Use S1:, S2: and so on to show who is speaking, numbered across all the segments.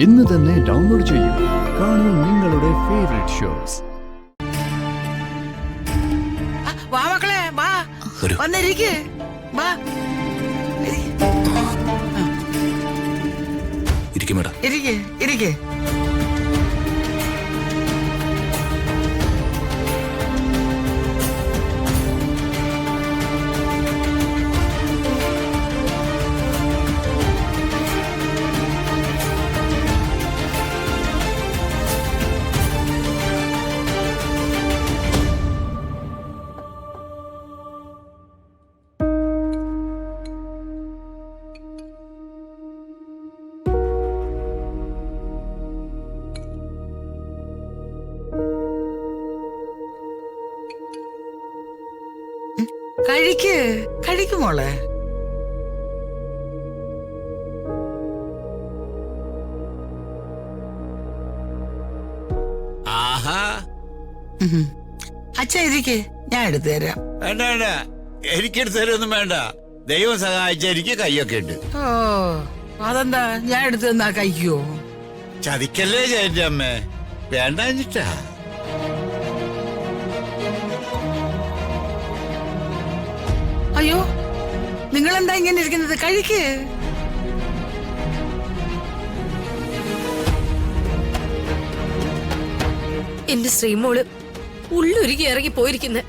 S1: ഇന്ന് തന്നെ ഡൗൺലോഡ് ചെയ്യൂ. കാണൂ നിങ്ങളുടെ ഫേവറേറ്റ് ഷോസ്.
S2: വാ മക്കളെ, വാ വന്നിരിക്ക്. വാ ഇരിക്ക്. കഴിക്ക് മോളെ.
S3: ആഹാ,
S2: അച്ഛ ഇരിക്ക്, ഞാൻ എടുത്തു തരാം.
S3: വേണ്ട വേണ്ട, എനിക്കെടുത്ത് തരൊന്നും വേണ്ട. ദൈവം സഹായിച്ച എനിക്ക് കൈയൊക്കെ ഉണ്ട്.
S2: ഓ അതെന്താ, ഞാൻ എടുത്തു തന്നാ കഴിക്കുവോ?
S3: ചതിക്കല്ലേ ചേച്ചി അമ്മേ, വേണ്ടാഞ്ഞിട്ടാ.
S2: അയ്യോ, നിങ്ങളെന്താ ഇങ്ങനെ ഇരിക്കുന്നത്? കഴിക്ക്.
S4: എന്റെ ശ്രീമോള് ഉള്ളൊരുക്കി ഇറങ്ങി പോയിരിക്കുന്നെ.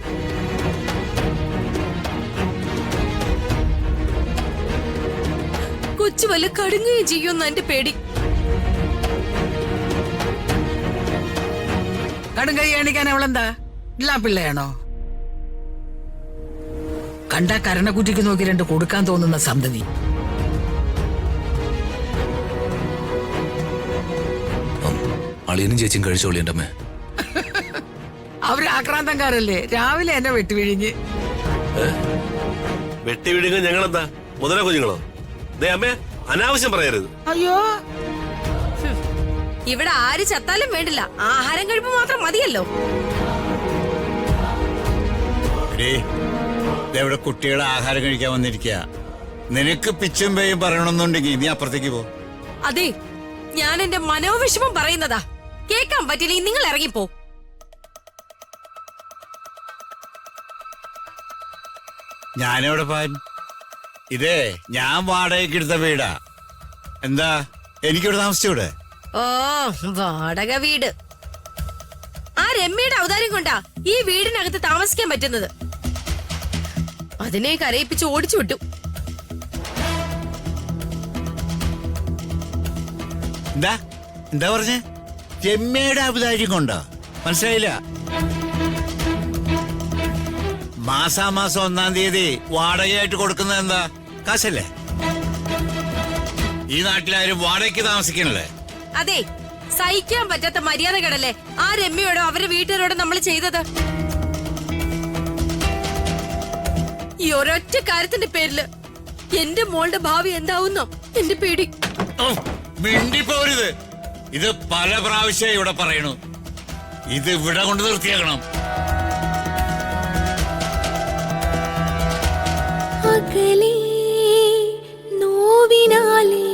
S4: കൊച്ചു വല്ല കടുങ്ങുകയും ചെയ്യുമെന്ന് എന്റെ പേടി.
S2: കടും കൈ കാണിക്കാൻ അവളെന്താ ഇല്ലാ പിള്ളയാണോ? കണ്ട കരണക്കുറ്റിക്ക് നോക്കി രണ്ട് കൊടുക്കാൻ തോന്നുന്ന സന്തതി.
S5: അളിയനും ചേച്ചിയും കഴിച്ചോളി എന്റെ അമ്മേ.
S2: അവര് ആക്രാന്തക്കാരല്ലേ, രാവിലെ എന്നെ വെട്ടിവിഴിഞ്ഞ്.
S6: വെട്ടിവിഴുങ്ങ ഞങ്ങളെന്താ മുതല കുഞ്ഞുങ്ങളോ? ദേ അമ്മേ, അനാവശ്യം പറയരുത്.
S2: അയ്യോ,
S4: ഇവിടെ ആര് ചത്താലും വേണ്ടില്ല, ആഹാരം കഴിപ്പ് മാത്രം മതിയല്ലോ.
S3: ഇവിടെ കുട്ടികളെ ആഹാരം കഴിക്കാൻ വന്നിരിക്കുക. നിനക്ക് പിച്ചും പേയും പറയണമെന്നുണ്ടെങ്കിൽ നീ അപ്പുറത്തേക്ക് പോ.
S4: അതെ, ഞാൻ എന്റെ മനോവിഷമം പറയുന്നതാ. കേൾക്കാൻ പറ്റില്ലെങ്കിൽ നിങ്ങൾ ഇറങ്ങിപ്പോ.
S3: ഞാനെവിടെ പാൻ? ഇതേ ഞാൻ വാടകയ്ക്ക് എടുത്ത വീടാ. എന്താ എനിക്കിവിടെ താമസിച്ചൂടെ?
S4: ഓ, വാടക വീട്. ആ രമ്യയുടെ ഔദാര്യം കൊണ്ടാ ഈ വീടിനകത്ത് താമസിക്കാൻ പറ്റുന്നത്. അതിനെ കരയിപ്പിച്ച് ഓടിച്ചു വിട്ടു.
S3: എന്താ എന്താ പറഞ്ഞേ? രമ്യയുടെ ഔദാര്യം കൊണ്ടോ? മനസ്സിലായില്ല. മാസാമാസം 1-ാം തീയതി വാടകയായിട്ട് കൊടുക്കുന്നത് എന്താ? കാശല്ലേ? ഈ നാട്ടിലാരും വാടകയ്ക്ക് താമസിക്കണല്ലേ?
S4: അതെ, സഹിക്കാൻ പറ്റാത്ത മര്യാദകളല്ലേ ആ രമ്യയോടോ അവരുടെ വീട്ടുകാരോടോ നമ്മൾ ചെയ്തത്. ഈ ഒരൊറ്റ കാര്യത്തിന്റെ പേരില് എന്റെ മോളുടെ ഭാവി എന്താവുന്നോ എന്റെ പേടി.
S3: മിണ്ടിപ്പോരുത്. ഇത് പല പ്രാവശ്യം ഇവിടെ പറയണു. ഇത് ഇവിടെ കൊണ്ട് നിർത്തിയാക്കണം.
S7: അകലേ നോവിനാലേ